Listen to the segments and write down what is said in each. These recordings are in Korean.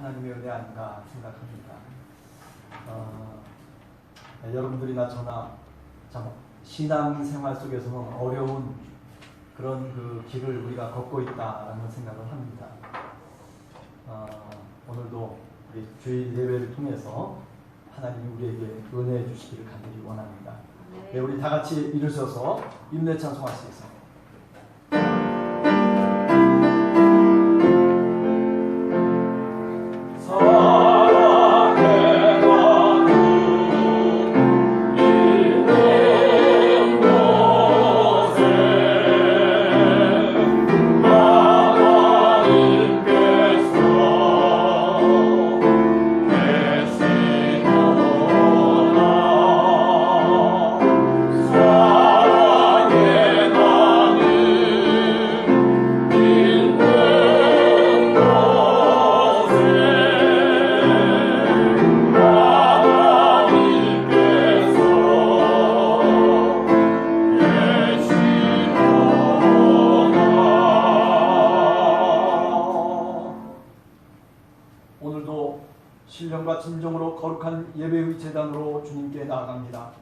하나님의 은혜 아닌가 생각합니다. 여러분들이나 저나 참 신앙생활 속에서는 어려운 그런 그 길을 우리가 걷고 있다라는 생각을 합니다. 오늘도 우리 주일 예배를 통해서 하나님이 우리에게 은혜해 주시기를 간절히 원합니다. 네, 우리 다 같이 일으서서 임내 찬송하시겠습니다. 신령과 진정으로 거룩한 예배의 제단으로 주님께 나아갑니다.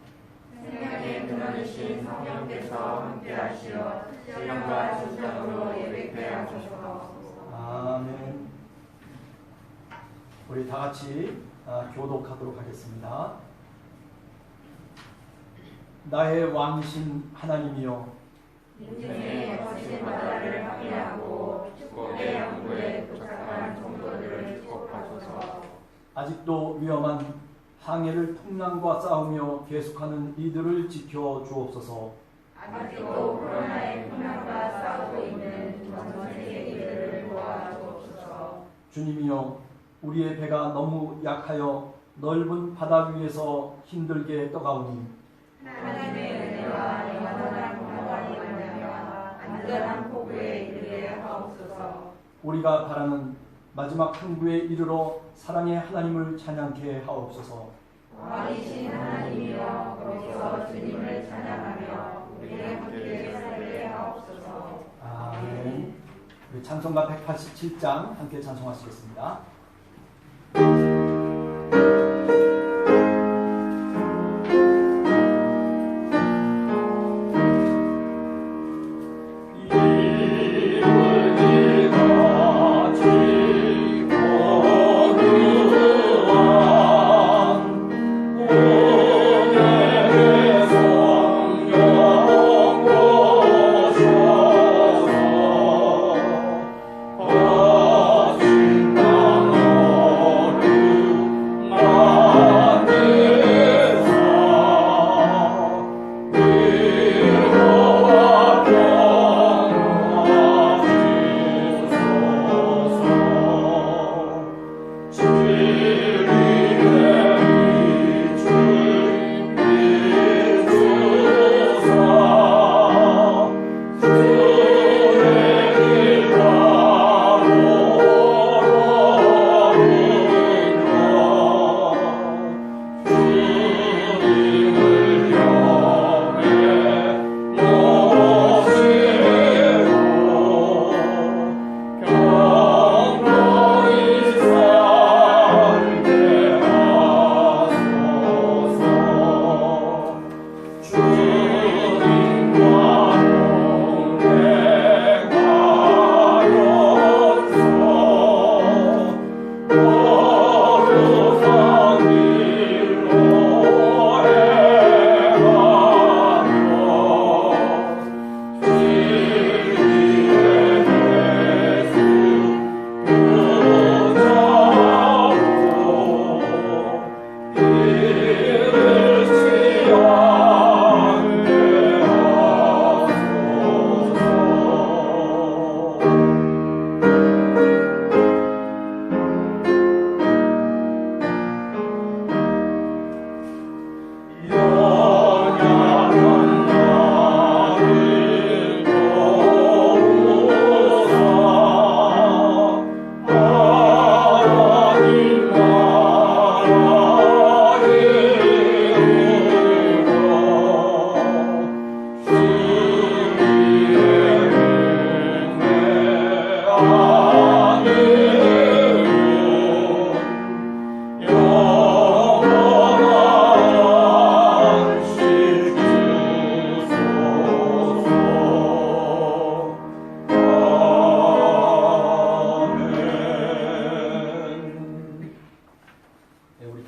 생명의 근원이신 성령께서 함께하시어 신령과 진정으로 예배케 하소서. 아멘. 우리 다 같이 교독하도록 하겠습니다. 나의 왕이신 하나님이여, 인생의 거친 바다를 확인하고 축복의 항구에 도착한 성도들을 축복하소서. 아직도 위험한 항해를 풍랑과 싸우며 계속하는 이들을 지켜 주옵소서. 아직도 코로나의 풍랑과 싸우고 있는 전 세계인들을 도와주옵소서. 주님이여, 우리의 배가 너무 약하여 넓은 바다 위에서 힘들게 떠가오니 하나님의 은혜와 영원한 평강이 만나며 안전한 포구에 이르게 하옵소서. 우리가 바라는 마지막 항구에 이르러 사랑의 하나님을 찬양케 하옵소서. 왕이신 하나님이여, 거기서 주님을 찬양하며 우리의 함께 살게 하옵소서. 아멘. 우리 찬송가 187장 함께 찬송하시겠습니다. Oh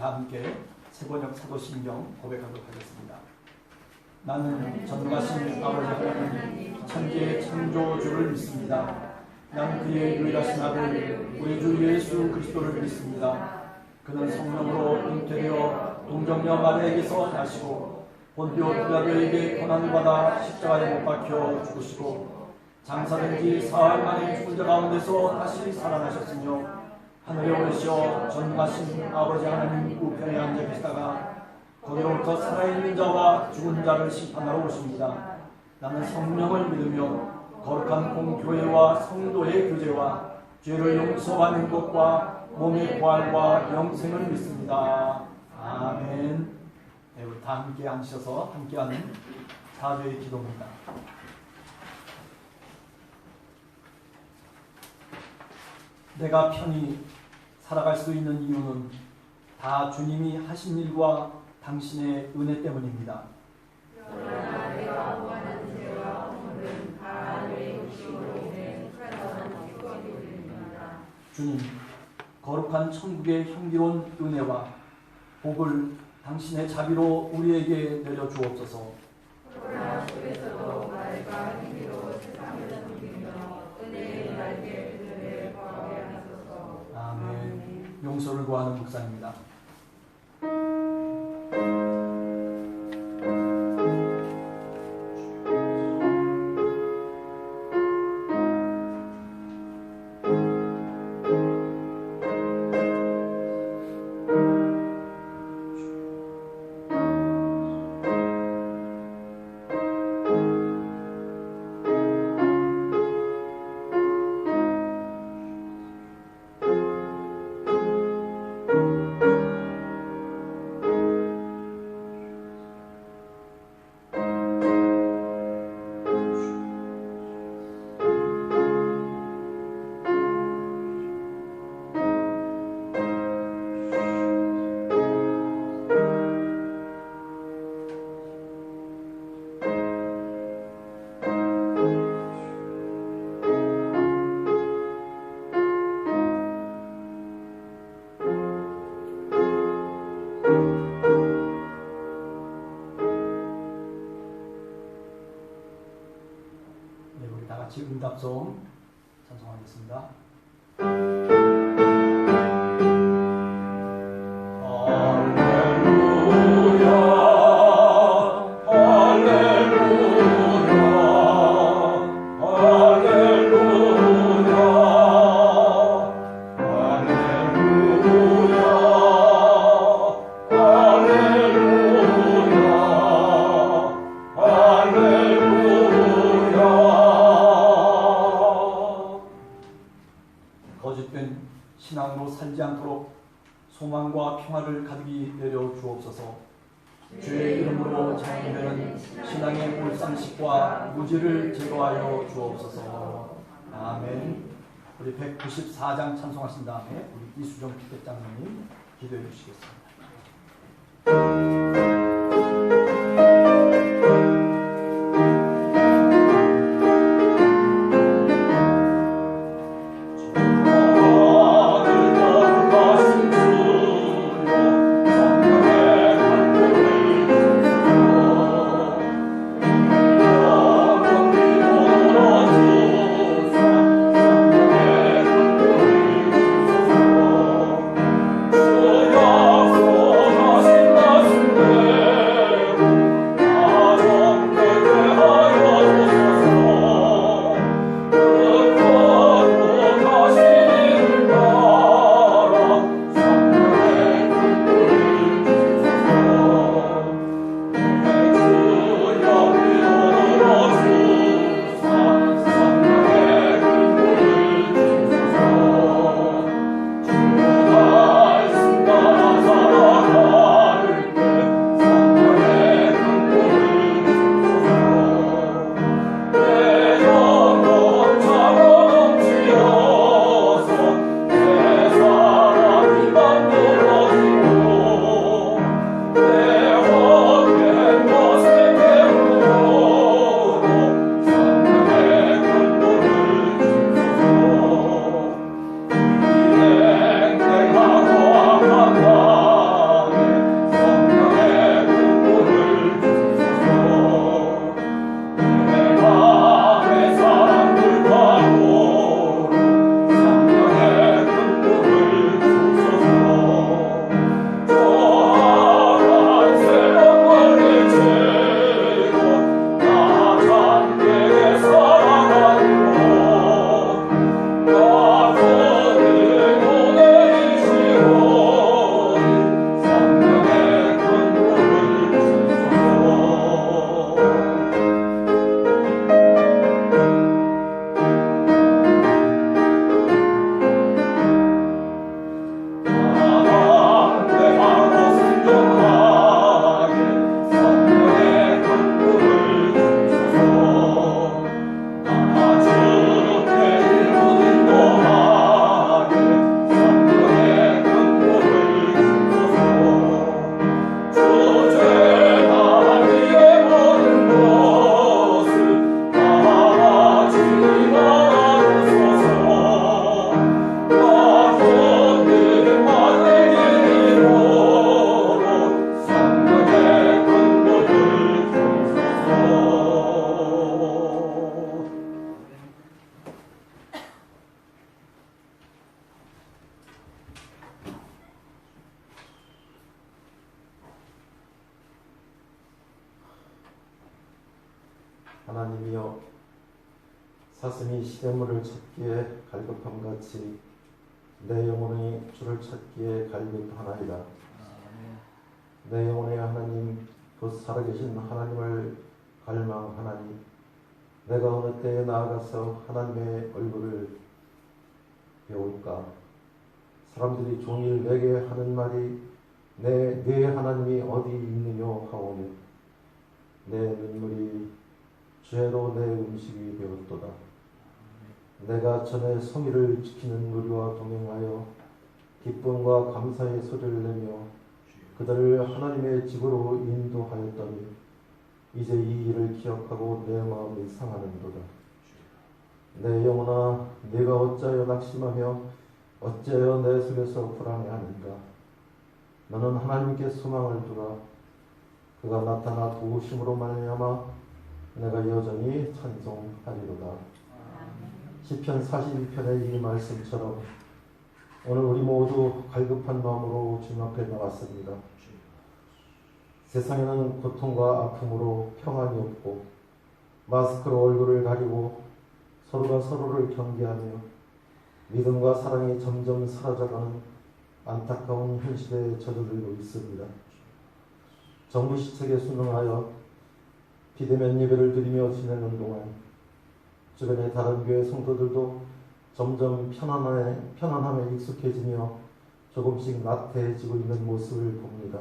다 함께 세번역 사도신경 고백하도록 하겠습니다. 나는 전능하신 아버지 하나님 천지의 창조주를 믿습니다. 나는 그의 유일하신 아들 우리 주 예수 그리스도를 믿습니다. 그는 성령으로 잉태되어 동정녀 마리아에게서 나시고 본디오 빌라도에게 고난을 받아 십자가에 못 박혀 죽으시고 장사된 지 사흘 만에 죽은 자 가운데서 다시 살아나셨으며 하늘에 오르시어 전능하신 아버지 하나님 우편에 앉아 계시다가 거기로부터 살아있는 자와 죽은 자를 심판하러 오십니다. 나는 성령을 믿으며 거룩한 공교회와 성도의 교제와 죄를 용서받는 것과 몸의 부활과 영생을 믿습니다. 아멘. 네, 우리 다 함께 앉으셔서 함께하는 사죄의 기도입니다. 내가 편히 살아갈 수 있는 이유는 다 주님이 하신 일과 당신의 은혜 때문입니다. 그러나 내가 구하는 죄와 오늘은 다 내 욕심으로 인해 사랑하는 기꺼이입니다. 주님, 거룩한 천국의 향기로운 은혜와 복을 당신의 자비로 우리에게 내려 주옵소서. 그러나 속에서도 말과 행위로 세상을 섬기며 은혜의 날개 그들을 구하게 하소서. 아멘. 용서를 구하는 묵상입니다. 네, 우리 다 같이 응답송 찬송하겠습니다. 거짓된 신앙으로 살지 않도록 소망과 평화를 가득히 내려 주옵소서. 주의 이름으로 자행되는 신앙의 몰상식과 무지를 제거하여 주옵소서. 아멘. 우리 194장 찬송하신 다음에 우리 이수정 피켓장님 기도해 주시겠습니다. 주여 하나님이여 사슴이 시냇물을 찾기에 갈급함같이 내 영혼이 주를 찾기에 갈급하나이다. 내 영혼의 하나님 곧 살아계신 하나님을 갈망하나니 내가 어느 때에 나아가서 하나님의 얼굴을 배울까. 사람들이 종일 내게 하는 말이 내 하나님이 어디 있느냐 하오며 내 눈물이 죄로 내 음식이 되었도다. 내가 전에 성의를 지키는 무리와 동행하여 기쁨과 감사의 소리를 내며 그들을 하나님의 집으로 인도하였더니 이제 이 일을 기억하고 내 마음이 상하는도다. 내 영혼아 네가 어찌하여 낙심하며 어찌하여 내 속에서 불안해하는가. 너는 하나님께 소망을 두라. 그가 나타나 도우심으로 말미암아 내가 여전히 찬송하리로다. 시편 42편의 이 말씀처럼 오늘 우리 모두 갈급한 마음으로 주님 앞에 나왔습니다. 세상에는 고통과 아픔으로 평안이 없고 마스크로 얼굴을 가리고 서로가 서로를 경계하며 믿음과 사랑이 점점 사라져가는 안타까운 현실에 젖어들고 있습니다. 정부 시책에 순응하여 비대면 예배를 드리며 지내는 동안 주변의 다른 교회 성도들도 점점 편안함에 익숙해지며 조금씩 나태해지고 있는 모습을 봅니다.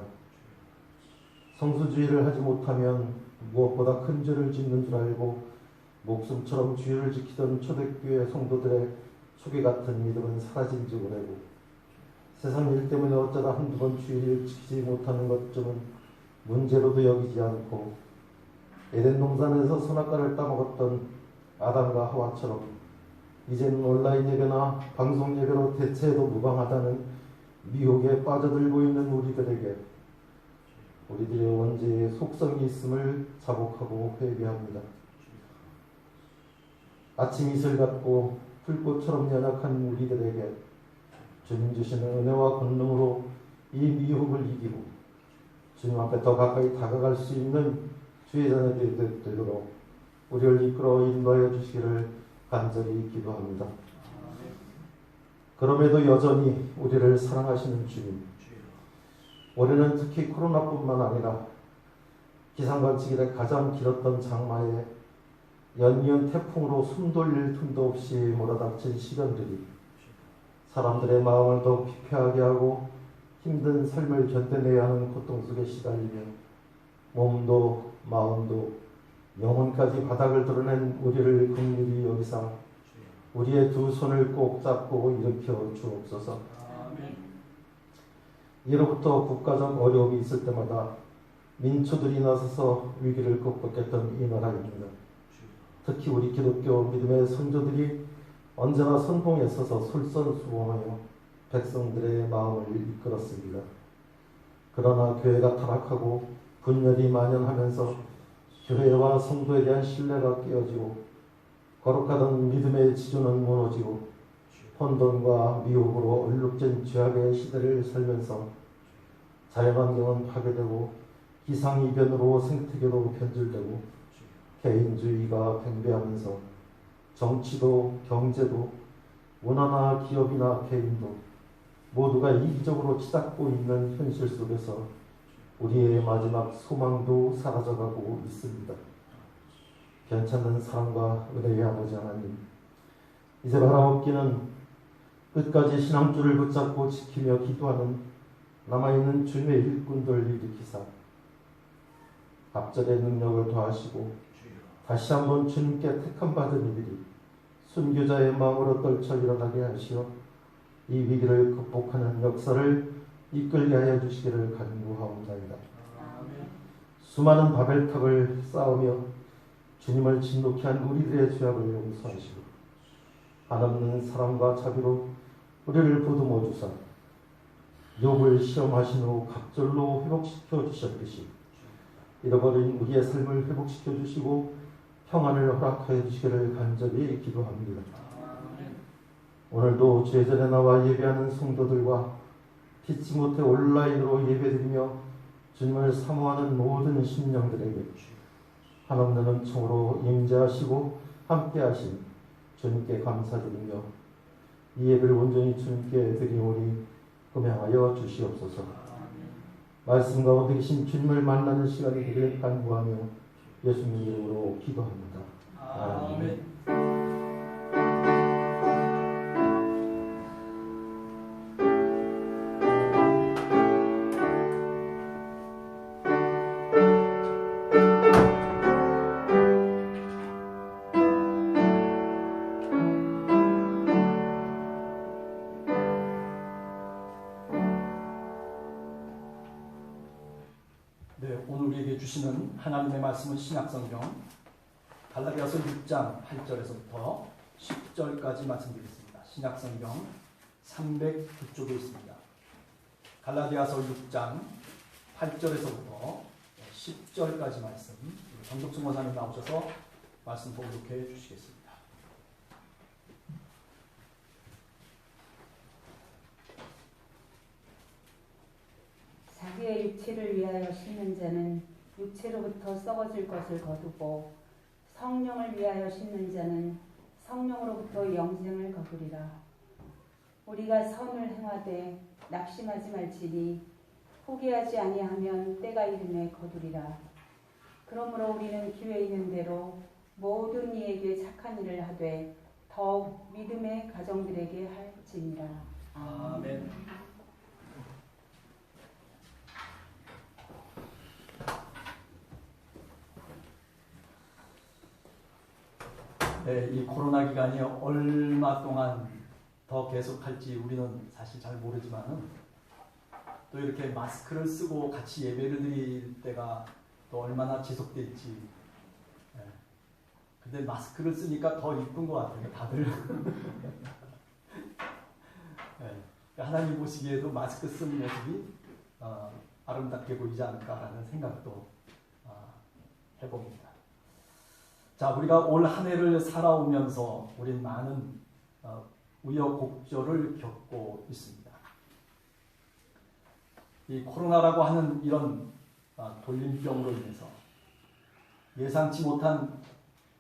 성수주의를 하지 못하면 무엇보다 큰 죄를 짓는 줄 알고 목숨처럼 주의를 지키던 초대교회 성도들의 초기 같은 믿음은 사라진 지 오래고 세상 일 때문에 어쩌다 한두 번 주의를 지키지 못하는 것쯤은 문제로도 여기지 않고 에덴 동산에서 선악과를 따먹었던 아담과 하와처럼 이제는 온라인 예배나 방송 예배로 대체해도 무방하다는 미혹에 빠져들고 있는 우리들에게 우리들의 원죄의 속성이 있음을 자복하고 회개합니다. 아침 이슬 같고 불꽃처럼 연약한 우리들에게 주님 주시는 은혜와 권능으로 이 미혹을 이기고 주님 앞에 더 가까이 다가갈 수 있는 주의 자녀들이 되도록 우리를 이끌어 인도하여 주시기를 간절히 기도합니다. 그럼에도 여전히 우리를 사랑하시는 주님, 올해는 특히 코로나뿐만 아니라 기상관측일에 가장 길었던 장마에 연이은 태풍으로 숨 돌릴 틈도 없이 몰아닥친 시련들이 사람들의 마음을 더욱 피폐하게 하고 힘든 삶을 견뎌내야 하는 고통 속에 시달리며 몸도 마음도 영혼까지 바닥을 드러낸 우리를 긍휼히 여기사 우리의 두 손을 꼭 잡고 일으켜 주옵소서. 이로부터 국가적 어려움이 있을 때마다 민초들이 나서서 위기를 극복했던 이 나라입니다. 특히 우리 기독교 믿음의 선조들이 언제나 선봉에 서서 솔선수범하여 백성들의 마음을 이끌었습니다. 그러나 교회가 타락하고 분열이 만연하면서 교회와 성도에 대한 신뢰가 깨어지고 거룩하던 믿음의 지조는 무너지고 혼돈과 미혹으로 얼룩진 죄악의 시대를 살면서 자연환경은 파괴되고 기상이변으로 생태계도 변질되고 개인주의가 팽배하면서 정치도 경제도 문화나 기업이나 개인도 모두가 이기적으로 치닫고 있는 현실 속에서 우리의 마지막 소망도 사라져가고 있습니다. 괜찮은 사랑과 은혜의 아버지 하나님, 이제 바라옵기는 끝까지 신앙줄을 붙잡고 지키며 기도하는 남아있는 주님의 일꾼들 일으키사 갑절의 능력을 더하시고 다시 한번 주님께 택함받은 이들이 순교자의 마음으로 떨쳐 일어나게 하시어 이 위기를 극복하는 역사를 이끌게 하여 주시기를 간구하옵나이다. 수많은 바벨탑을 쌓으며 주님을 진노케 한 우리들의 죄악을 용서하시고 한없는 사랑과 자비로 우리를 보듬어 주사 욥을 시험하신 후 각절로 회복시켜 주셨듯이 잃어버린 우리의 삶을 회복시켜 주시고 평안을 허락하여 주시기를 간절히 기도합니다. 오늘도 주의 전에 나와 예배하는 성도들과 피치 못해 온라인으로 예배드리며 주님을 사모하는 모든 심령들에게 한없는 총으로 임재하시고 함께하신 주님께 감사드리며 이 예배를 온전히 주님께 드리오니 금양하여 주시옵소서. 말씀 가운데 계신 주님을 만나는 시간이 되기를 간구하며 예수님 이름으로 기도합니다. 아멘. 네, 오늘 우리에게 주시는 하나님의 말씀은 신약성경 갈라디아서 6장 8절에서부터 10절까지 말씀드리겠습니다. 신약성경 309쪽에 있습니다. 갈라디아서 6장 8절에서부터 10절까지 말씀, 정덕순 원사님 나오셔서 말씀 봉독해 주시겠습니다. 자기의 육체를 위하여 심는 자는 육체로부터 썩어질 것을 거두고 성령을 위하여 심는 자는 성령으로부터 영생을 거두리라. 우리가 선을 행하되 낙심하지 말지니 포기하지 아니하면 때가 이름에 거두리라. 그러므로 우리는 기회 있는 대로 모든 이에게 착한 일을 하되 더욱 믿음의 가정들에게 할지니라. 아멘. 네, 이 코로나 기간이 얼마 동안 더 계속할지 우리는 사실 잘 모르지만은 또 이렇게 마스크를 쓰고 같이 예배를 드릴 때가 또 얼마나 지속될지. 네. 근데 마스크를 쓰니까 더 이쁜 것 같아요, 다들. 네. 하나님 보시기에도 마스크 쓴 모습이 아름답게 보이지 않을까라는 생각도 해봅니다. 자, 우리가 올 한 해를 살아오면서 우린 많은 우여곡절을 겪고 있습니다. 이 코로나라고 하는 이런 돌림병으로 인해서 예상치 못한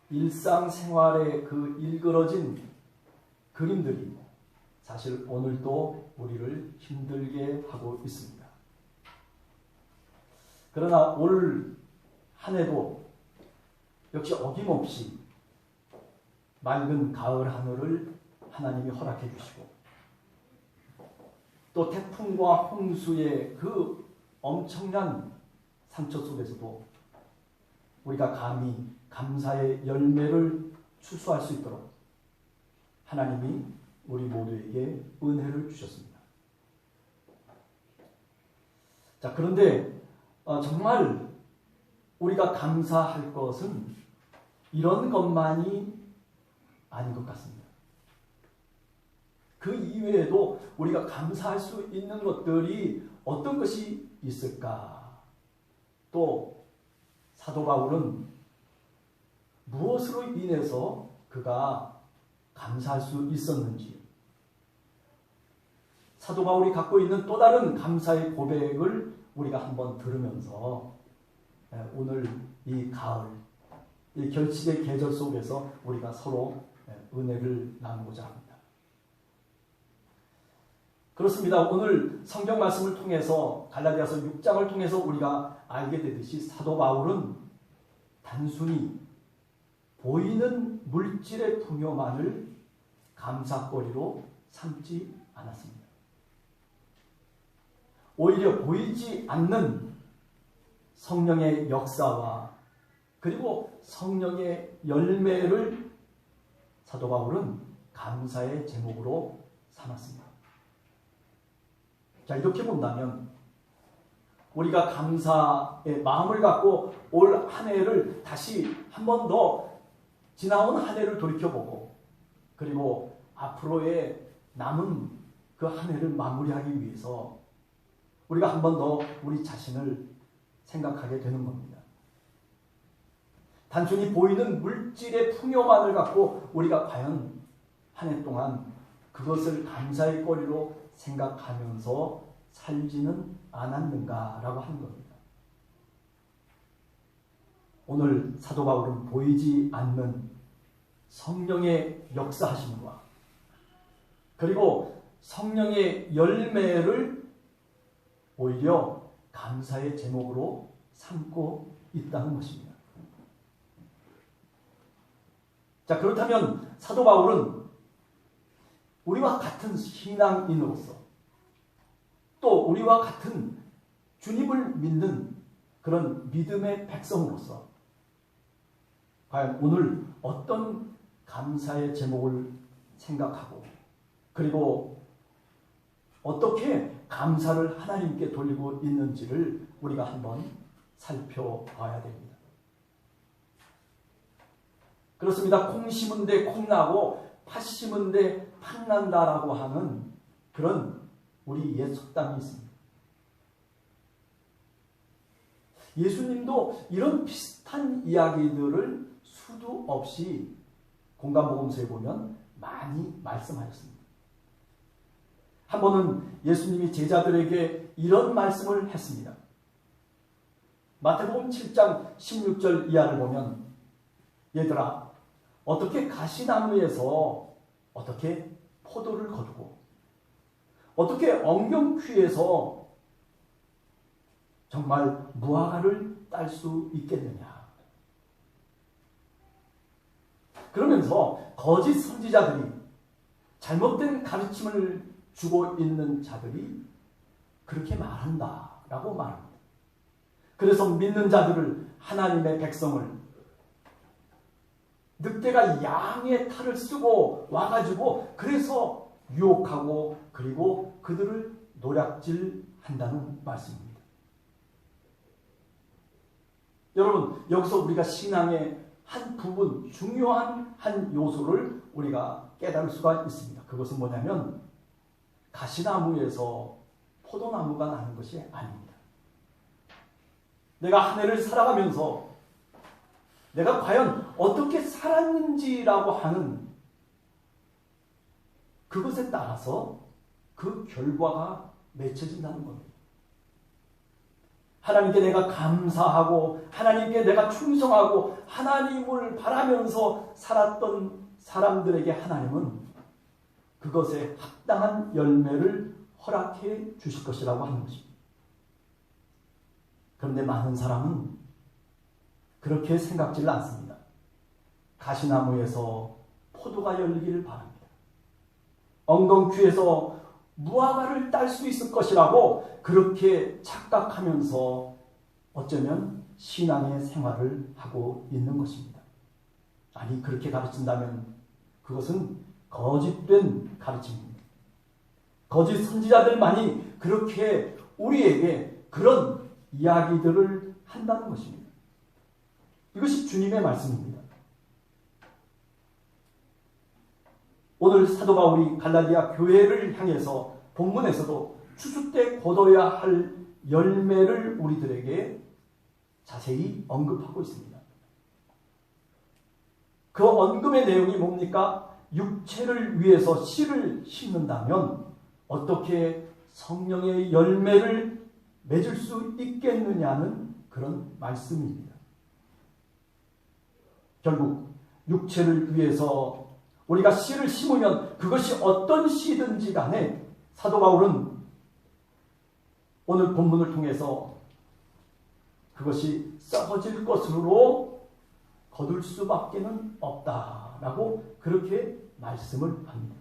일상생활의 그 일그러진 그림들이 사실 오늘도 우리를 힘들게 하고 있습니다. 그러나 올 한 해도 역시 어김없이 맑은 가을 하늘을 하나님이 허락해 주시고 또 태풍과 홍수의 그 엄청난 상처 속에서도 우리가 감히 감사의 열매를 추수할 수 있도록 하나님이 우리 모두에게 은혜를 주셨습니다. 자, 그런데 정말 우리가 감사할 것은 이런 것만이 아닌 것 같습니다. 그 이외에도 우리가 감사할 수 있는 것들이 어떤 것이 있을까? 또 사도 바울은 무엇으로 인해서 그가 감사할 수 있었는지, 사도 바울이 갖고 있는 또 다른 감사의 고백을 우리가 한번 들으면서 오늘 이 가을, 이 결실의 계절 속에서 우리가 서로 은혜를 나누고자 합니다. 그렇습니다. 오늘 성경 말씀을 통해서 갈라디아서 6장을 통해서 우리가 알게 되듯이 사도 바울은 단순히 보이는 물질의 풍요만을 감사거리로 삼지 않았습니다. 오히려 보이지 않는 성령의 역사와 그리고 성령의 열매를 사도 바울은 감사의 제목으로 삼았습니다. 자, 이렇게 본다면 우리가 감사의 마음을 갖고 올 한 해를 다시 한 번 더 지나온 한 해를 돌이켜보고 그리고 앞으로의 남은 그 한 해를 마무리하기 위해서 우리가 한 번 더 우리 자신을 생각하게 되는 겁니다. 단순히 보이는 물질의 풍요만을 갖고 우리가 과연 한 해 동안 그것을 감사의 거리로 생각하면서 살지는 않았는가라고 하는 겁니다. 오늘 사도 바울은 보이지 않는 성령의 역사하심과 그리고 성령의 열매를 오히려 감사의 제목으로 삼고 있다는 것입니다. 자, 그렇다면 사도 바울은 우리와 같은 신앙인으로서 또 우리와 같은 주님을 믿는 그런 믿음의 백성으로서 과연 오늘 어떤 감사의 제목을 생각하고 그리고 어떻게 감사를 하나님께 돌리고 있는지를 우리가 한번 살펴봐야 됩니다. 그렇습니다. 콩 심은 데 콩 나고 팥 심은 데 팥 난다라고 하는 그런 우리 옛 속담이 있습니다. 예수님도 이런 비슷한 이야기들을 수도 없이 공간복음서에 보면 많이 말씀하셨습니다. 한 번은 예수님이 제자들에게 이런 말씀을 했습니다. 마태복음 7장 16절 이하를 보면 얘들아 어떻게 가시나무에서 어떻게 포도를 거두고 어떻게 엉겅퀴에서 정말 무화과를 딸 수 있겠느냐. 그러면서 거짓 선지자들이 잘못된 가르침을 주고 있는 자들이 그렇게 말한다라고 말합니다. 그래서 믿는 자들을 하나님의 백성을 늑대가 양의 탈을 쓰고 와가지고 그래서 유혹하고 그리고 그들을 노략질한다는 말씀입니다. 여러분 여기서 우리가 신앙의 한 부분 중요한 한 요소를 우리가 깨달을 수가 있습니다. 그것은 뭐냐면 가시나무에서 포도나무가 나는 것이 아닙니다. 내가 한 해를 살아가면서 내가 과연 어떻게 살았는지라고 하는 그것에 따라서 그 결과가 맺혀진다는 겁니다. 하나님께 내가 감사하고 하나님께 내가 충성하고 하나님을 바라면서 살았던 사람들에게 하나님은 그것에 합당한 열매를 허락해 주실 것이라고 하는 것입니다. 그런데 많은 사람은 그렇게 생각지를 않습니다. 가시나무에서 포도가 열리기를 바랍니다. 엉겅퀴에서 무화과를 딸 수 있을 것이라고 그렇게 착각하면서 어쩌면 신앙의 생활을 하고 있는 것입니다. 아니 그렇게 가르친다면 그것은 거짓된 가르침입니다. 거짓 선지자들만이 그렇게 우리에게 그런 이야기들을 한다는 것입니다. 이것이 주님의 말씀입니다. 오늘 사도 바울이 갈라디아 교회를 향해서 본문에서도 추수 때 거둬야 할 열매를 우리들에게 자세히 언급하고 있습니다. 그 언급의 내용이 뭡니까? 육체를 위해서 씨를 심는다면 어떻게 성령의 열매를 맺을 수 있겠느냐는 그런 말씀입니다. 결국 육체를 위해서 우리가 씨를 심으면 그것이 어떤 씨든지 간에 사도 바울은 오늘 본문을 통해서 그것이 썩어질 것으로 거둘 수밖에는 없다라고 그렇게 말씀을 합니다.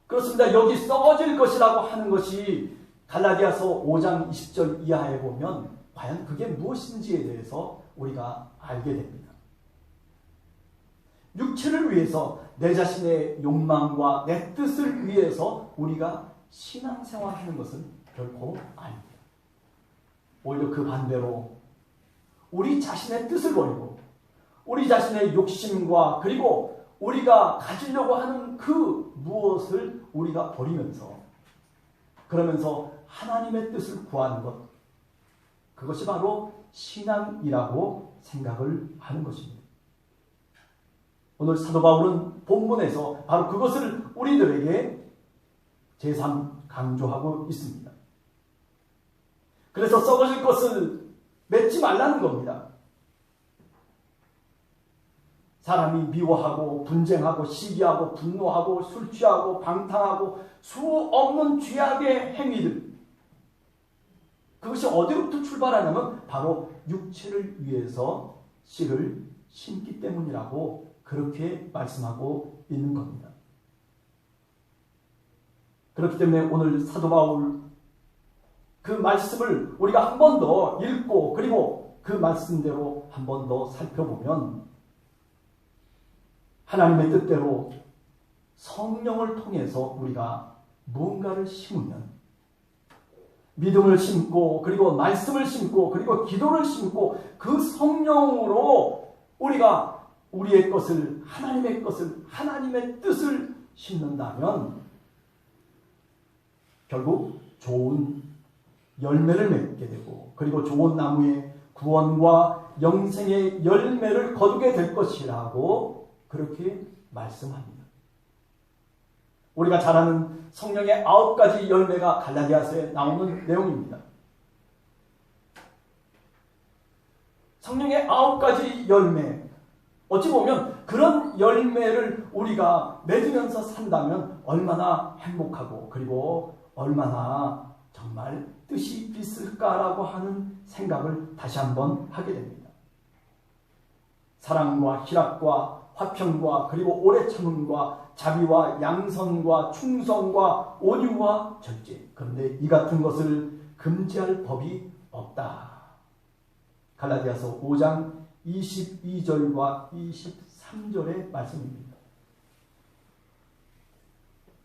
그렇습니다. 여기 썩어질 것이라고 하는 것이 갈라디아서 5장 20절 이하에 보면 과연 그게 무엇인지에 대해서 우리가 알게 됩니다. 육체를 위해서 내 자신의 욕망과 내 뜻을 위해서 우리가 신앙생활하는 것은 결코 아닙니다. 오히려 그 반대로 우리 자신의 뜻을 버리고 우리 자신의 욕심과 그리고 우리가 가지려고 하는 그 무엇을 우리가 버리면서 그러면서 하나님의 뜻을 구하는 것 그것이 바로 신앙이라고 생각을 하는 것입니다. 오늘 사도 바울은 본문에서 바로 그것을 우리들에게 제3 강조하고 있습니다. 그래서 썩어질 것을 맺지 말라는 겁니다. 사람이 미워하고 분쟁하고 시기하고 분노하고 술 취하고 방탕하고 수 없는 죄악의 행위들, 그것이 어디로부터 출발하냐면 바로 육체를 위해서 씨를 심기 때문이라고 그렇게 말씀하고 있는 겁니다. 그렇기 때문에 오늘 사도 바울 그 말씀을 우리가 한 번 더 읽고 그리고 그 말씀대로 한 번 더 살펴보면 하나님의 뜻대로 성령을 통해서 우리가 무언가를 심으면, 믿음을 심고 그리고 말씀을 심고 그리고 기도를 심고 그 성령으로 우리가 우리의 것을, 하나님의 것을, 하나님의 뜻을 심는다면 결국 좋은 열매를 맺게 되고 그리고 좋은 나무의 구원과 영생의 열매를 거두게 될 것이라고 그렇게 말씀합니다. 우리가 잘 아는 성령의 9가지 열매가 갈라디아서에 나오는 내용입니다. 성령의 9가지 열매, 어찌 보면 그런 열매를 우리가 맺으면서 산다면 얼마나 행복하고 그리고 얼마나 정말 뜻이 있을까라고 하는 생각을 다시 한번 하게 됩니다. 사랑과 희락과 화평과 그리고 오래 참음과 자비와 양선과 충성과 온유와 절제, 그런데 이 같은 것을 금지할 법이 없다. 갈라디아서 5장 22절과 23절의 말씀입니다.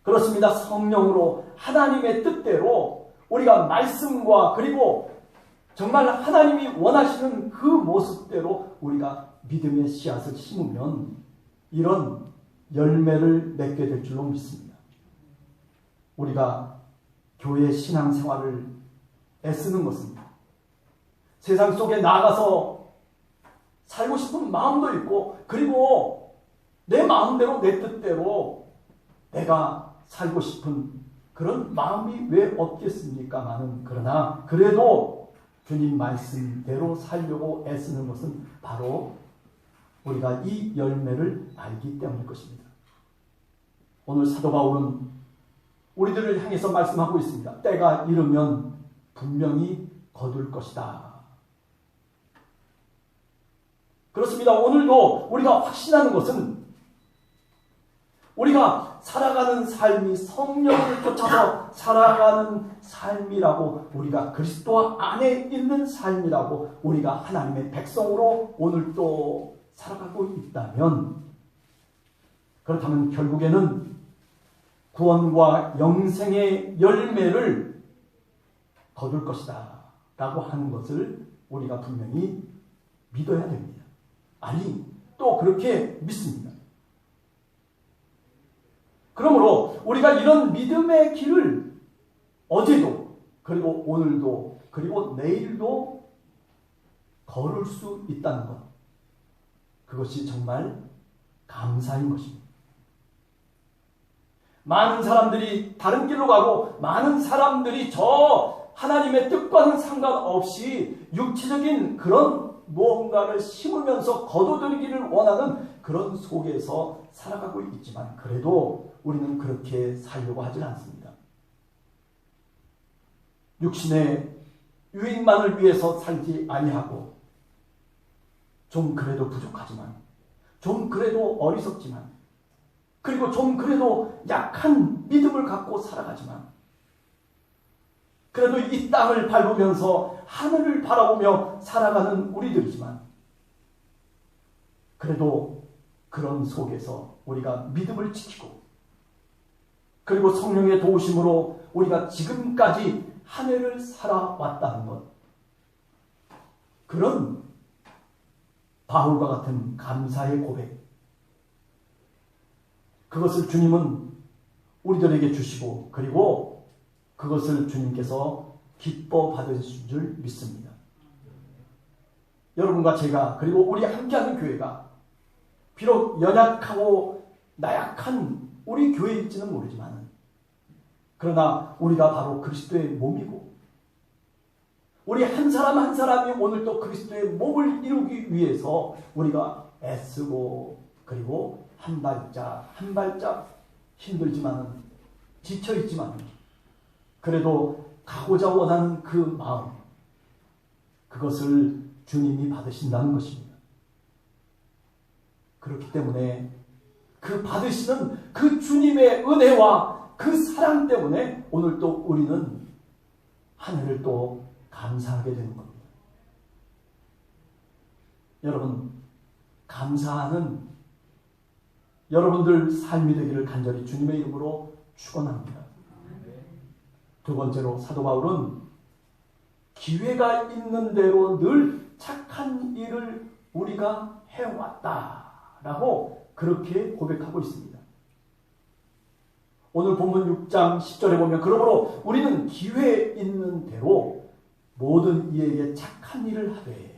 그렇습니다. 성령으로 하나님의 뜻대로 우리가 말씀과 그리고 정말 하나님이 원하시는 그 모습대로 우리가 믿음의 씨앗을 심으면 이런 열매를 맺게 될 줄로 믿습니다. 우리가 교회 신앙생활을 애쓰는 것은 세상 속에 나가서 살고 싶은 마음도 있고 그리고 내 마음대로 내 뜻대로 내가 살고 싶은 그런 마음이 왜 없겠습니까마는, 그러나 그래도 주님 말씀대로 살려고 애쓰는 것은 바로 우리가 이 열매를 알기 때문일 것입니다. 오늘 사도 바울은 우리들을 향해서 말씀하고 있습니다. 때가 이르면 분명히 거둘 것이다. 그렇습니다. 오늘도 우리가 확신하는 것은 우리가 살아가는 삶이 성령을 쫓아서 살아가는 삶이라고, 우리가 그리스도 안에 있는 삶이라고, 우리가 하나님의 백성으로 오늘도 살아가고 있다면, 그렇다면 결국에는 구원과 영생의 열매를 거둘 것이다 라고 하는 것을 우리가 분명히 믿어야 됩니다. 아니, 또 그렇게 믿습니다. 그러므로 우리가 이런 믿음의 길을 어제도 그리고 오늘도 그리고 내일도 걸을 수 있다는 것, 그것이 정말 감사인 것입니다. 많은 사람들이 다른 길로 가고 많은 사람들이 저 하나님의 뜻과는 상관없이 육체적인 그런 무언가를 심으면서 거둬들이기를 원하는 그런 속에서 살아가고 있지만, 그래도 우리는 그렇게 살려고 하지 않습니다. 육신의 유익만을 위해서 살지 아니하고, 좀 그래도 부족하지만, 좀 그래도 어리석지만, 그리고 좀 그래도 약한 믿음을 갖고 살아가지만, 그래도 이 땅을 밟으면서 하늘을 바라보며 살아가는 우리들이지만, 그래도 그런 속에서 우리가 믿음을 지키고 그리고 성령의 도우심으로 우리가 지금까지 한 해를 살아왔다는 것, 그런 바울과 같은 감사의 고백, 그것을 주님은 우리들에게 주시고 그리고 그것을 주님께서 기뻐 받으실 줄 믿습니다. 여러분과 제가 그리고 우리 함께하는 교회가 비록 연약하고 나약한 우리 교회일지는 모르지만, 그러나 우리가 바로 그리스도의 몸이고 우리 한 사람 한 사람이 오늘 또 그리스도의 몸을 이루기 위해서 우리가 애쓰고 그리고 한 발짝 한 발짝 힘들지만은 지쳐있지만 그래도 가고자 원하는 그 마음, 그것을 주님이 받으신다는 것입니다. 그렇기 때문에 그 받으시는 그 주님의 은혜와 그 사랑 때문에 오늘 또 우리는 하늘을 또 감사하게 되는 겁니다. 여러분, 감사하는 여러분들 삶이 되기를 간절히 주님의 이름으로 축원합니다. 두 번째로 사도 바울은 기회가 있는 대로 늘 착한 일을 우리가 해왔다라고 그렇게 고백하고 있습니다. 오늘 본문 6장 10절에 보면 그러므로 우리는 기회 있는 대로 모든 이에게 착한 일을 하되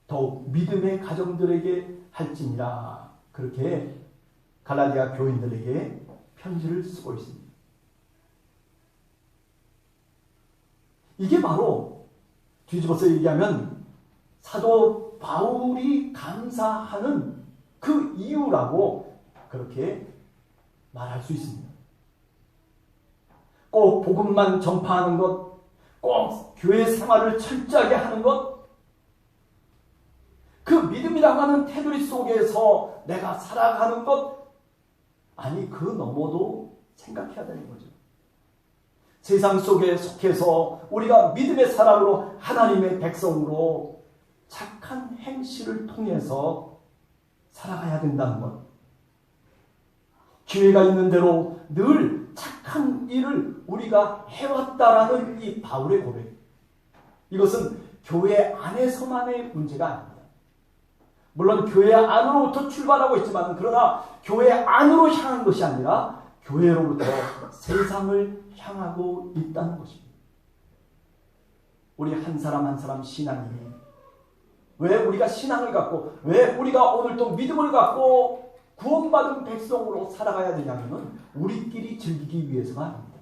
더욱 믿음의 가정들에게 할지니라, 그렇게 갈라디아 교인들에게 편지를 쓰고 있습니다. 이게 바로 뒤집어서 얘기하면 사도 바울이 감사하는 그 이유라고 그렇게 말할 수 있습니다. 꼭 복음만 전파하는 것, 꼭 교회 생활을 철저하게 하는 것, 그 믿음이라고 하는 테두리 속에서 내가 살아가는 것, 아니 그 너머도 생각해야 되는 거죠. 세상 속에 속해서 우리가 믿음의 사람으로 하나님의 백성으로 착한 행실을 통해서 살아가야 된다는 것. 기회가 있는 대로 늘 착한 일을 우리가 해왔다라는 이 바울의 고백. 이것은 교회 안에서만의 문제가 아닙니다. 물론 교회 안으로부터 출발하고 있지만 그러나 교회 안으로 향한 것이 아니라 교회로부터 세상을 향하고 있다는 것입니다. 우리 한 사람 한 사람 신앙이 왜 우리가 신앙을 갖고 왜 우리가 오늘 또 믿음을 갖고 구원받은 백성으로 살아가야 되냐면 우리끼리 즐기기 위해서가 아닙니다.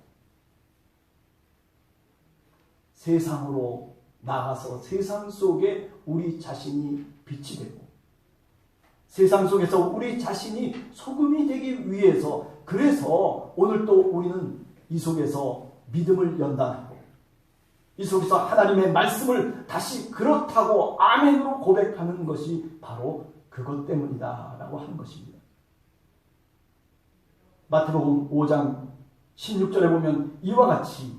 세상으로 나가서 세상 속에 우리 자신이 빛이 되고 세상 속에서 우리 자신이 소금이 되기 위해서, 그래서 오늘 또 우리는 이 속에서 믿음을 연단하고 이 속에서 하나님의 말씀을 다시 그렇다고 아멘으로 고백하는 것이 바로 그것 때문이다 라고 하는 것입니다. 마태복음 5장 16절에 보면 이와 같이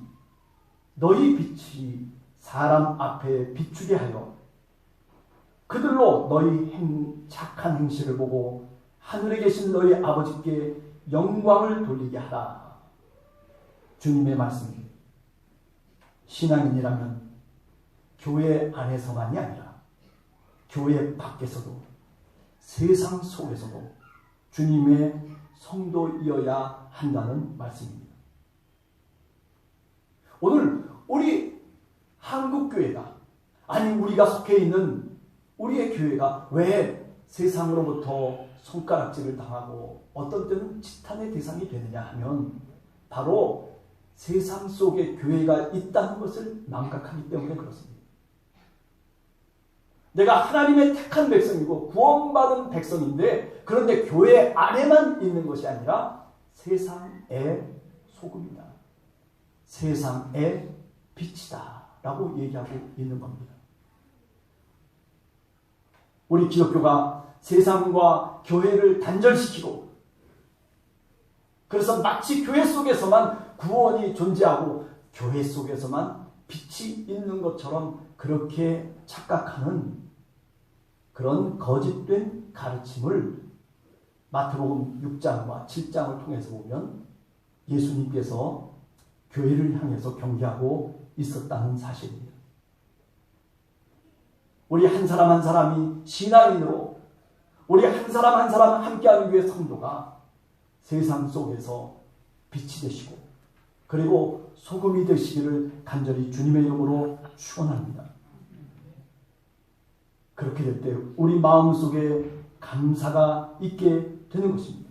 너희 빛이 사람 앞에 비추게 하여 그들로 너희 착한 행실을 보고 하늘에 계신 너희 아버지께 영광을 돌리게 하라. 주님의 말씀입니다. 신앙인이라면 교회 안에서만이 아니라 교회 밖에서도 세상 속에서도 주님의 성도이어야 한다는 말씀입니다. 오늘 우리 한국교회가, 아니 우리가 속해 있는 우리의 교회가 왜 세상으로부터 손가락질을 당하고 어떤 때는 지탄의 대상이 되느냐 하면 바로 세상 속에 교회가 있다는 것을 망각하기 때문에 그렇습니다. 내가 하나님의 택한 백성이고 구원받은 백성인데 그런데 교회 안에만 있는 것이 아니라 세상의 소금이다. 세상의 빛이다 라고 얘기하고 있는 겁니다. 우리 기독교가 세상과 교회를 단절시키고 그래서 마치 교회 속에서만 구원이 존재하고 교회 속에서만 빛이 있는 것처럼 그렇게 착각하는 그런 거짓된 가르침을 마태복음 6장과 7장을 통해서 보면 예수님께서 교회를 향해서 경계하고 있었다는 사실입니다. 우리 한 사람 한 사람이 신앙인으로 우리 한 사람 한 사람 함께하는 교회 성도가 세상 속에서 빛이 되시고 그리고 소금이 되시기를 간절히 주님의 이름으로 축원합니다. 그렇게 될 때 우리 마음속에 감사가 있게 되는 것입니다.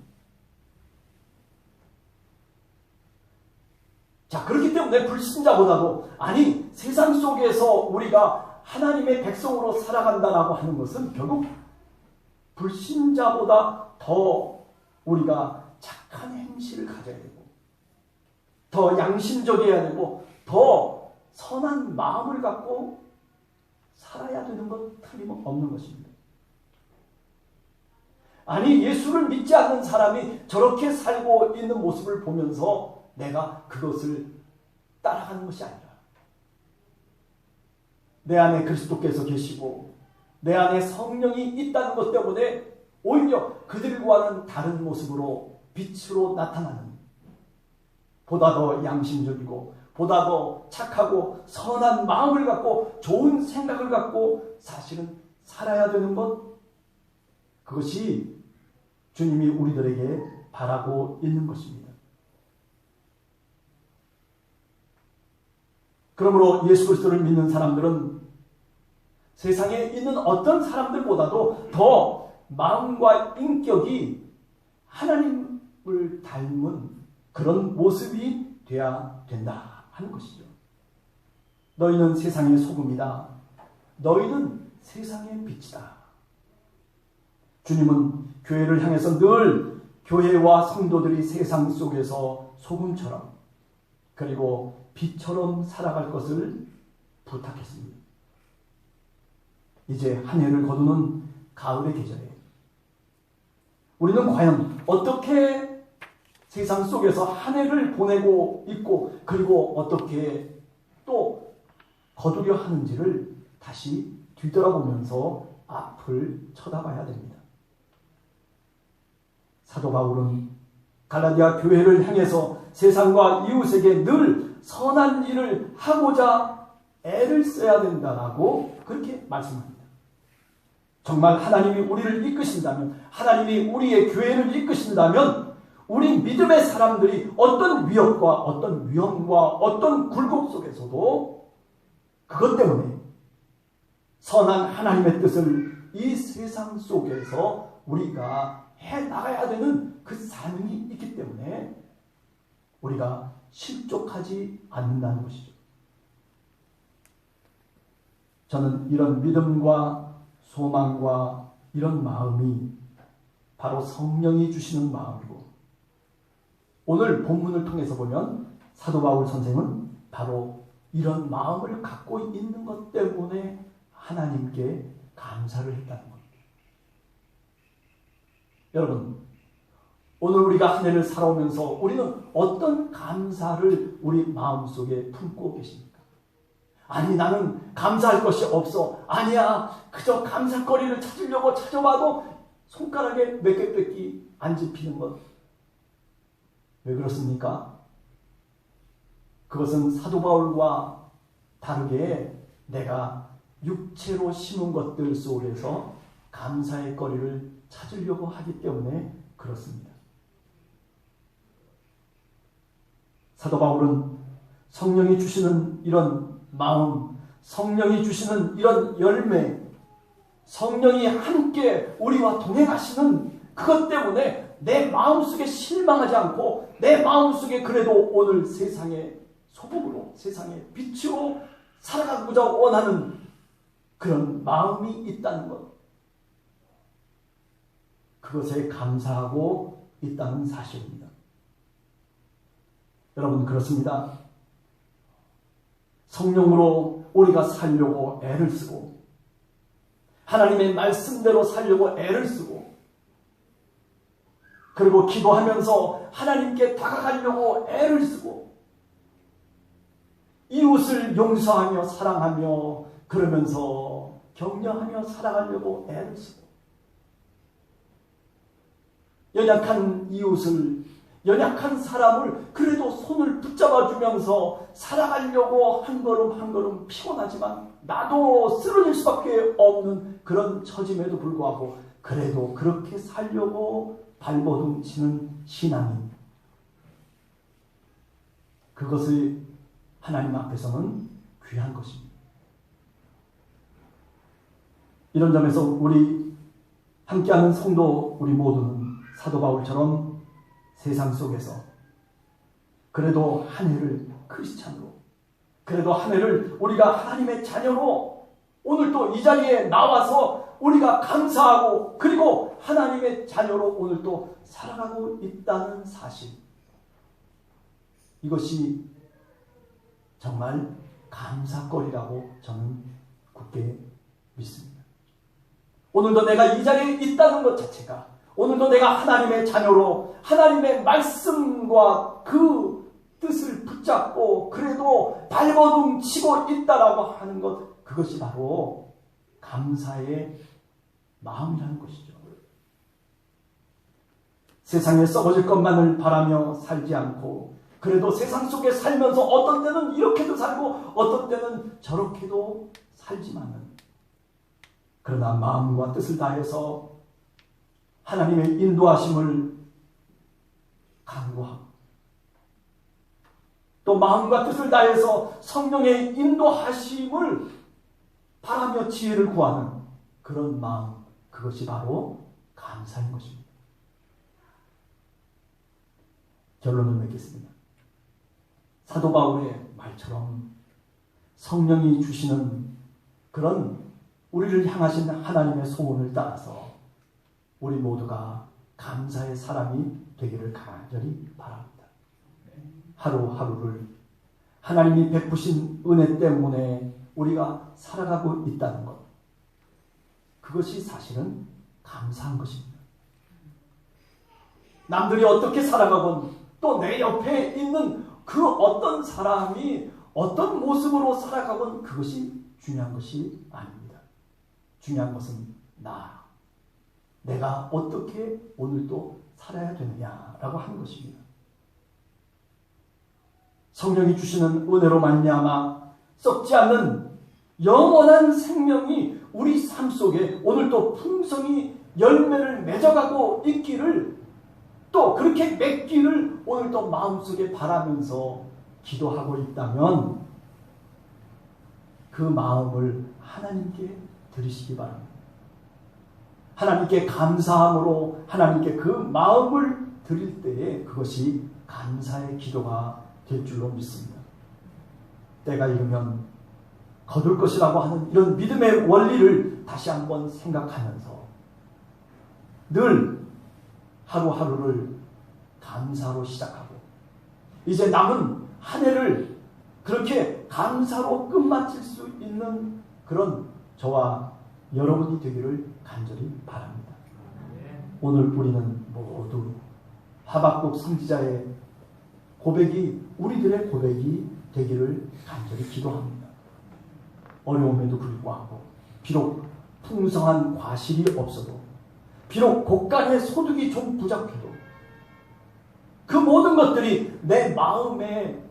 자, 그렇기 때문에 불신자보다도, 아니, 세상 속에서 우리가 하나님의 백성으로 살아간다라고 하는 것은 결국 불신자보다 더 우리가 착한 행실을 가져야 되고, 더 양심적이어야 되고, 더 선한 마음을 갖고 살아야 되는 것 틀림없는 것입니다. 아니, 예수를 믿지 않는 사람이 저렇게 살고 있는 모습을 보면서 내가 그것을 따라가는 것이 아니라, 내 안에 그리스도께서 계시고 내 안에 성령이 있다는 것 때문에 오히려 그들과는 다른 모습으로 빛으로 나타나는, 보다 더 양심적이고 보다 더 착하고 선한 마음을 갖고 좋은 생각을 갖고 사실은 살아야 되는 것, 그것이 주님이 우리들에게 바라고 있는 것입니다. 그러므로 예수 그리스도를 믿는 사람들은 세상에 있는 어떤 사람들보다도 더 마음과 인격이 하나님을 닮은 그런 모습이 되어야 된다 하는 것이죠. 너희는 세상의 소금이다. 너희는 세상의 빛이다. 주님은 교회를 향해서 늘 교회와 성도들이 세상 속에서 소금처럼 그리고 빛처럼 살아갈 것을 부탁했습니다. 이제 한 해를 거두는 가을의 계절에 우리는 과연 어떻게 세상 속에서 한 해를 보내고 있고, 그리고 어떻게 또 거두려 하는지를 다시 뒤돌아보면서 앞을 쳐다봐야 됩니다. 사도 바울은 갈라디아 교회를 향해서 세상과 이웃에게 늘 선한 일을 하고자 애를 써야 된다라고 그렇게 말씀합니다. 정말 하나님이 우리를 이끄신다면, 하나님이 우리의 교회를 이끄신다면 우리 믿음의 사람들이 어떤 위협과 어떤 위험과 어떤 굴곡 속에서도 그것 때문에 선한 하나님의 뜻을 이 세상 속에서 우리가 해나가야 되는 그 사명이 있기 때문에 우리가 실족하지 않는다는 것이죠. 저는 이런 믿음과 소망과 이런 마음이 바로 성령이 주시는 마음이고, 오늘 본문을 통해서 보면 사도 바울 선생은 바로 이런 마음을 갖고 있는 것 때문에 하나님께 감사를 했다는 겁니다. 여러분, 오늘 우리가 한 해를 살아오면서 우리는 어떤 감사를 우리 마음속에 품고 계십니까? 아니, 나는 감사할 것이 없어. 아니야, 그저 감사거리를 찾으려고 찾아봐도 손가락에 몇 개밖에 안 집히는 것. 왜 그렇습니까? 그것은 사도 바울과 다르게 내가 육체로 심은 것들 속에서 감사의 거리를 찾으려고 하기 때문에 그렇습니다. 사도 바울은 성령이 주시는 이런 마음, 성령이 주시는 이런 열매, 성령이 함께 우리와 동행하시는 그것 때문에 내 마음속에 실망하지 않고 내 마음속에 그래도 오늘 세상의 소금으로, 세상의 빛으로 살아가고자 원하는 그런 마음이 있다는 것, 그것에 감사하고 있다는 사실입니다. 여러분, 그렇습니다. 성령으로 우리가 살려고 애를 쓰고 하나님의 말씀대로 살려고 애를 쓰고 그리고 기도하면서 하나님께 다가가려고 애를 쓰고 이웃을 용서하며 사랑하며 그러면서 격려하며 살아가려고 애를 쓰고 연약한 이웃을, 연약한 사람을 그래도 손을 붙잡아 주면서 살아가려고 한 걸음 한 걸음 피곤하지만 나도 쓰러질 수밖에 없는 그런 처짐에도 불구하고 그래도 그렇게 살려고 발버둥 치는 신앙인, 그것이 하나님 앞에서는 귀한 것입니다. 이런 점에서 우리 함께하는 성도 우리 모두는 사도 바울처럼 세상 속에서 그래도 한 해를 크리스찬으로 그래도 한 해를 우리가 하나님의 자녀로 오늘 또 이 자리에 나와서 우리가 감사하고 그리고 하나님의 자녀로 오늘 또 살아가고 있다는 사실, 이것이 정말 감사거리라고 저는 굳게 믿습니다. 오늘도 내가 이 자리에 있다는 것 자체가, 오늘도 내가 하나님의 자녀로 하나님의 말씀과 그 뜻을 붙잡고 그래도 발버둥 치고 있다라고 하는 것, 그것이 바로 감사의 마음이라는 것이죠. 세상에 썩어질 것만을 바라며 살지 않고 그래도 세상 속에 살면서 어떤 때는 이렇게도 살고 어떤 때는 저렇게도 살지만은, 그러나 마음과 뜻을 다해서 하나님의 인도하심을 간구하고 또 마음과 뜻을 다해서 성령의 인도하심을 바라며 지혜를 구하는 그런 마음, 그것이 바로 감사인 것입니다. 결론을 맺겠습니다. 사도 바울의 말처럼 성령이 주시는 그런 우리를 향하신 하나님의 소원을 따라서 우리 모두가 감사의 사람이 되기를 간절히 바랍니다. 하루하루를 하나님이 베푸신 은혜 때문에 우리가 살아가고 있다는 것, 그것이 사실은 감사한 것입니다. 남들이 어떻게 살아가건 또 내 옆에 있는 그 어떤 사람이 어떤 모습으로 살아가건 그것이 중요한 것이 아닙니다. 중요한 것은 내가 어떻게 오늘도 살아야 되느냐라고 하는 것입니다. 성령이 주시는 은혜로 말미암아 썩지 않는 영원한 생명이 우리 삶 속에 오늘도 풍성히 열매를 맺어가고 있기를, 또 그렇게 맺기를 오늘도 마음속에 바라면서 기도하고 있다면 그 마음을 하나님께 드리시기 바랍니다. 하나님께 감사함으로 하나님께 그 마음을 드릴 때에 그것이 감사의 기도가 될 줄로 믿습니다. 때가 이르면 거둘 것이라고 하는 이런 믿음의 원리를 다시 한번 생각하면서 늘 하루하루를 감사로 시작하고 이제 남은 한 해를 그렇게 감사로 끝마칠 수 있는 그런 저와 여러분이 되기를 간절히 바랍니다. 오늘 우리는 모두 하박국 선지자의 고백이 우리들의 고백이 되기를 간절히 기도합니다. 어려움에도 불구하고, 비록 풍성한 과실이 없어도, 비록 곳간의 소득이 좀 부족해도, 그 모든 것들이 내 마음에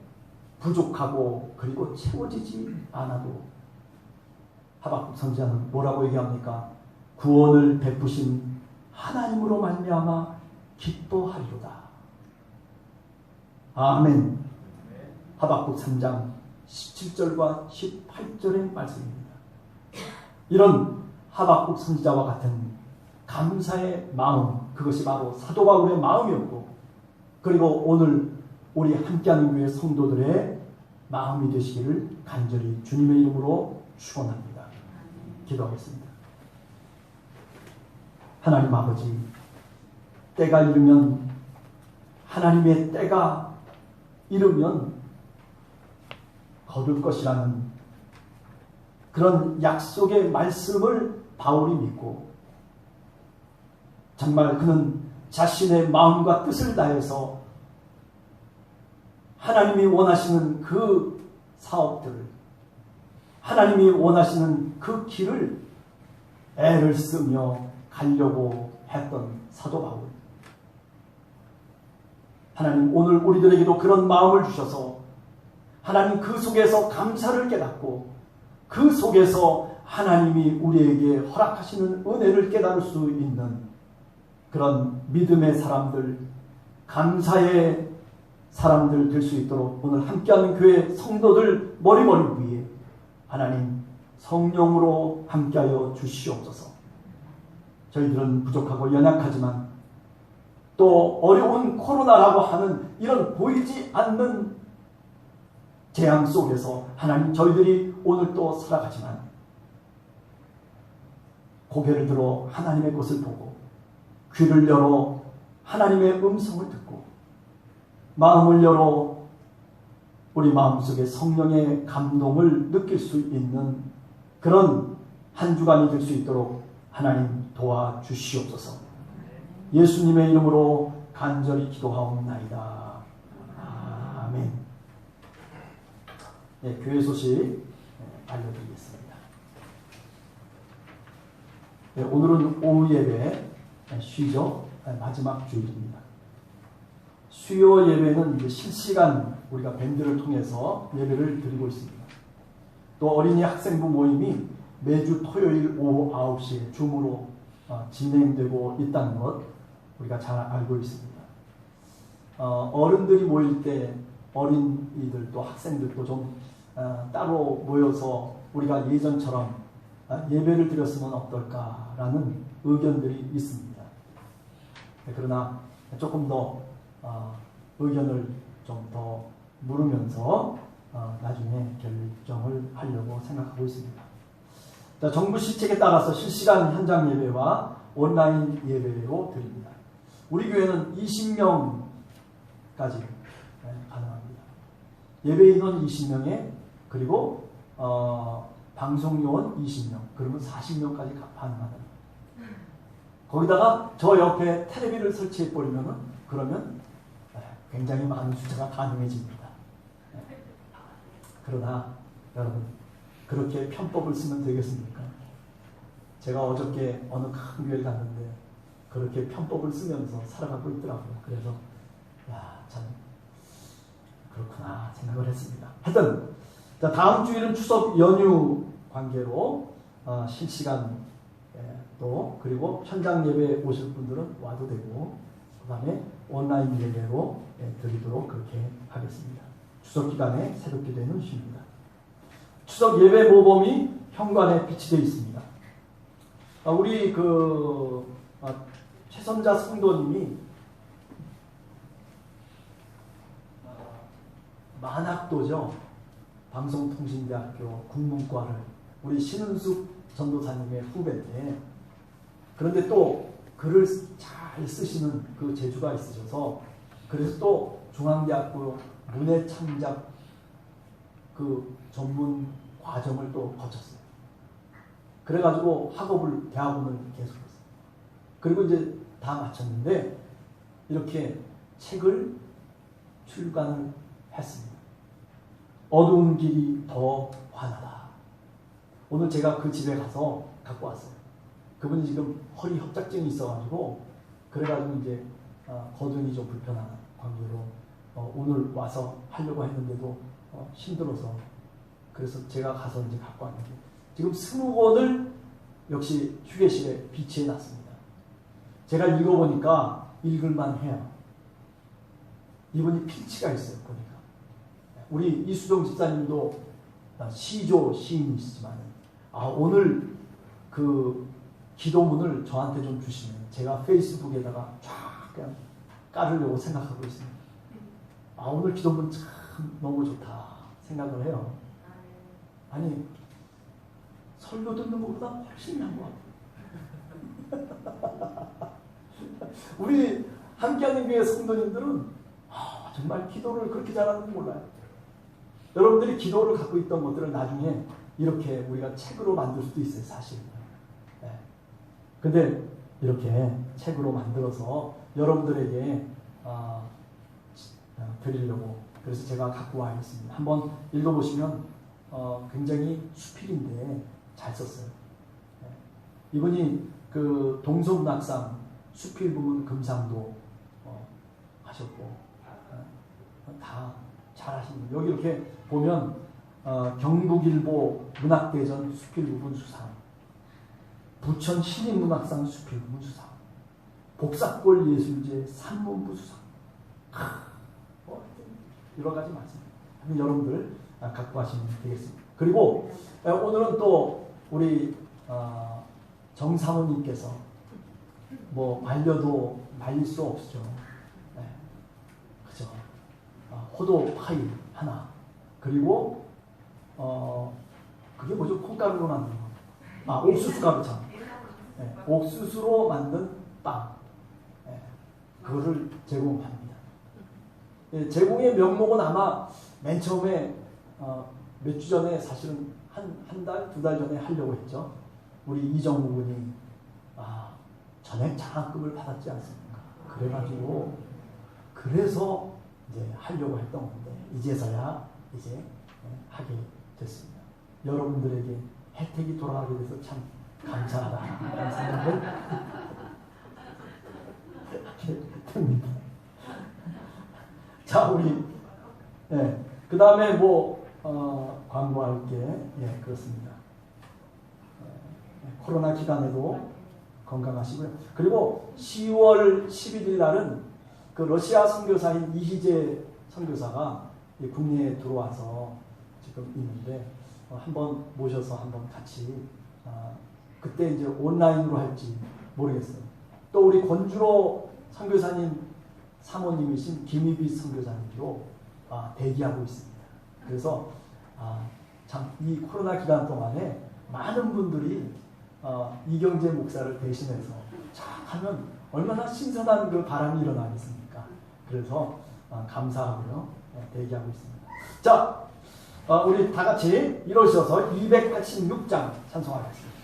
부족하고 그리고 채워지지 않아도 하박국 선지자는 뭐라고 얘기합니까? 구원을 베푸신 하나님으로 말미암아 기뻐하리로다. 아멘. 하박국 3장 17절과 18절의 말씀입니다. 이런 하박국 선지자와 같은 감사의 마음, 그것이 바로 사도 바울의 마음이었고, 그리고 오늘 우리 함께하는 교회 성도들의 마음이 되시기를 간절히 주님의 이름으로 축원합니다. 기도하겠습니다. 하나님 아버지, 때가 이르면, 하나님의 때가 이르면 거둘 것이라는 그런 약속의 말씀을 바울이 믿고, 정말 그는 자신의 마음과 뜻을 다해서 하나님이 원하시는 그 사업들을, 하나님이 원하시는 그 길을 애를 쓰며 가려고 했던 사도 바울. 하나님, 오늘 우리들에게도 그런 마음을 주셔서 하나님 그 속에서 감사를 깨닫고 그 속에서 하나님이 우리에게 허락하시는 은혜를 깨달을 수 있는 그런 믿음의 사람들, 감사의 사람들 될 수 있도록 오늘 함께하는 교회 성도들 머리머리 위에 하나님 성령으로 함께하여 주시옵소서. 저희들은 부족하고 연약하지만 또 어려운 코로나라고 하는 이런 보이지 않는 재앙 속에서 하나님 저희들이 오늘 또 살아가지만 고개를 들어 하나님의 것을 보고 귀를 열어 하나님의 음성을 듣고 마음을 열어 우리 마음속에 성령의 감동을 느낄 수 있는 그런 한 주간이 될 수 있도록 하나님 도와주시옵소서. 예수님의 이름으로 간절히 기도하옵나이다. 아멘. 네, 교회 소식 알려드리겠습니다. 네, 오늘은 오후 예배 쉬죠. 마지막 주일입니다. 수요 예배는 이제 실시간 우리가 밴드를 통해서 예배를 드리고 있습니다. 또 어린이 학생부 모임이 매주 토요일 오후 9시에 줌으로 진행되고 있다는 것 우리가 잘 알고 있습니다. 어른들이 모일 때 어린이들 또 학생들도 좀 따로 모여서 우리가 예전처럼 예배를 드렸으면 어떨까라는 의견들이 있습니다. 그러나 조금 더 의견을 좀 더 물으면서 나중에 결정을 하려고 생각하고 있습니다. 자, 정부 시책에 따라서 실시간 현장 예배와 온라인 예배로 드립니다. 우리 교회는 20명까지 가능합니다. 예배 인원 20명에 그리고 방송 요원 20명, 그러면 40명까지 가능하다. 거기다가 저 옆에 텔레비를 설치해 버리면은 그러면 굉장히 많은 숫자가 가능해집니다. 그러나 여러분 그렇게 편법을 쓰면 되겠습니까? 제가 어저께 어느 큰 교회를 갔는데 그렇게 편법을 쓰면서 살아가고 있더라고요. 그래서 참 그렇구나 생각을 했습니다. 하여튼 자, 다음 주일은 추석 연휴 관계로 실시간 또 그리고 현장 예배 오실 분들은 와도 되고 그 다음에 온라인 예배로 드리도록 그렇게 하겠습니다. 추석 기간에 새벽 기도회는 쉽니다. 추석 예배 모범이 현관에 비치되어 있습니다. 우리 최선자 성도님이 만학도죠. 방송통신대학교 국문과를 우리 신은숙 전도사님의 후배인데 그런데 또 글을 잘 쓰시는 그 재주가 있으셔서 그래서 또 중앙대학교 문해창작 그 전문 과정을 또 거쳤어요. 그래가지고 학업을 대학원을 계속했어요. 그리고 이제 다 마쳤는데 이렇게 책을 출간을 했습니다. 어두운 길이 더 환하다. 오늘 제가 그 집에 가서 갖고 왔어요. 그분이 지금 허리 협착증이 있어가지고 그래가지고 이제 거둔이 좀 불편한 관계로 오늘 와서 하려고 했는데도 힘들어서 그래서 제가 가서 이제 갖고 왔는데 지금 20권을 역시 휴게실에 비치해 놨습니다. 제가 읽어보니까 읽을만 해요. 이분이 필치가 있어요. 보니까 우리 이수정 집사님도 시조 시인이시지만 오늘 그 기도문을 저한테 좀 주시면 제가 페이스북에다가 쫙 그냥 깔으려고 생각하고 있습니다. 오늘 기도문 참 너무 좋다 생각을 해요. 아니 설교 듣는 것보다 훨씬 나은 것 같아요. 우리 함께하는 교회 성도님들은 정말 기도를 그렇게 잘하는 줄 몰라요. 여러분들이 기도를 갖고 있던 것들을 나중에 이렇게 우리가 책으로 만들 수도 있어요. 사실. 근데 이렇게 책으로 만들어서 여러분들에게 드리려고 그래서 제가 갖고 와야겠습니다. 한번 읽어보시면 굉장히 수필인데 잘 썼어요. 이분이 그 동서문학상 수필 부문 금상도 하셨고 다 잘하십니다. 여기 이렇게 보면 경북일보 문학대전 수필 부분 수상, 부천 시립문학상 수필 부분 수상, 복사골 예술제 산문부 수상, 여러 가지 많습니다. 여러분들 갖고 가시면 되겠습니다. 그리고 오늘은 또 우리 정사모님께서 뭐 말려도 말릴 수 없죠. 그죠? 호도 파일 하나, 그리고 그게 뭐죠? 콩가루로 만든 거. 옥수수 가루 참. 옥수수로 만든 빵. 그거를 제공합니다. 제공의 명목은 아마 맨 처음에 몇 주 전에 사실은 한 달, 2달 전에 하려고 했죠. 우리 이정우 군이 전액 장학금을 받았지 않습니까? 그래가지고 그래서 이제 하려고 했던 건데 이제서야 이제 하게 됐습니다. 여러분들에게 혜택이 돌아가게 돼서 참 감사하다는 생각을 하게 됩니다. 자, 우리 그 다음에 뭐 광고할 게 그렇습니다. 코로나 기간에도 건강하시고요. 그리고 10월 11일 날은 그 러시아 선교사인 이희재 선교사가 국내에 들어와서 지금 있는데 한번 모셔서 한번 같이 그때 이제 온라인으로 할지 모르겠어요. 또 우리 권주로 선교사님 사모님이신 김희비 선교사님도 대기하고 있습니다. 그래서 참 이 코로나 기간 동안에 많은 분들이 이경재 목사를 대신해서 참 하면 얼마나 신선한 그 바람이 일어나겠습니까? 그래서 감사하고요. 대기하고 있습니다. 자, 우리 다 같이 일어서서 286장 찬송하겠습니다.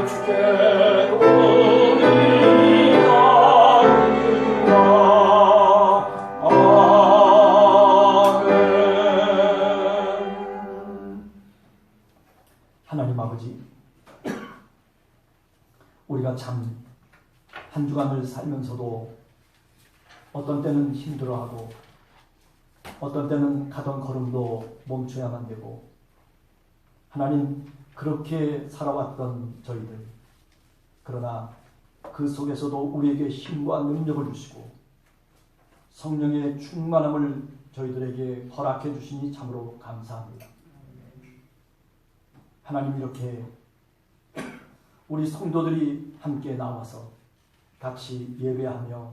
주께 오니 우리가 참 한 주간을 살면서도 어떤 때는 힘들어하고 어떤 때는 가던 걸음도 멈춰야만 되고 하나님 그렇게 살아왔던 저희들 그러나 그 속에서도 우리에게 힘과 능력을 주시고 성령의 충만함을 저희들에게 허락해 주시니 참으로 감사합니다. 하나님 이렇게 우리 성도들이 함께 나와서 같이 예배하며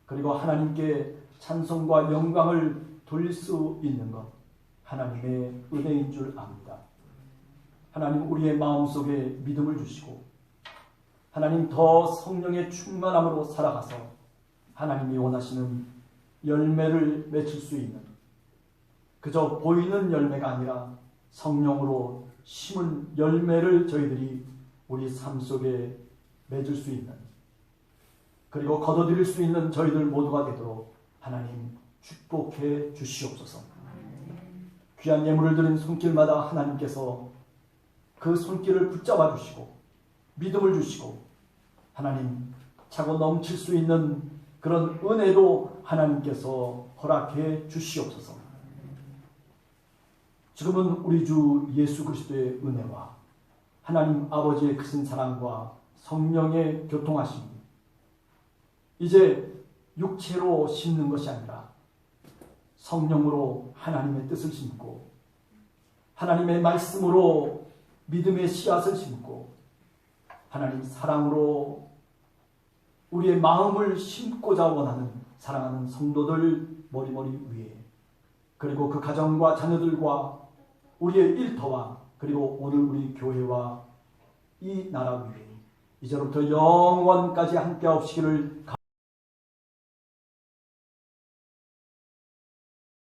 그리고 하나님께 찬송과 영광을 돌릴 수 있는 것 하나님의 은혜인 줄 압니다. 하나님 우리의 마음속에 믿음을 주시고 하나님 더 성령의 충만함으로 살아가서 하나님이 원하시는 열매를 맺을 수 있는 그저 보이는 열매가 아니라 성령으로 심은 열매를 저희들이 우리 삶 속에 맺을 수 있는 그리고 거둬들일 수 있는 저희들 모두가 되도록 하나님 축복해 주시옵소서. 귀한 예물을 드린 손길마다 하나님께서 그 손길을 붙잡아 주시고 믿음을 주시고 하나님 차고 넘칠 수 있는 그런 은혜도 하나님께서 허락해 주시옵소서. 지금은 우리 주 예수 그리스도의 은혜와 하나님 아버지의 크신 사랑과 성령의 교통하심이 이제 육체로 심는 것이 아니라 성령으로 하나님의 뜻을 심고 하나님의 말씀으로 믿음의 씨앗을 심고 하나님 사랑으로 우리의 마음을 심고자 원하는 사랑하는 성도들 머리머리 위에 그리고 그 가정과 자녀들과 우리의 일터와 그리고 오늘 우리 교회와 이 나라 위에 이제부터 영원까지 함께 하옵시기를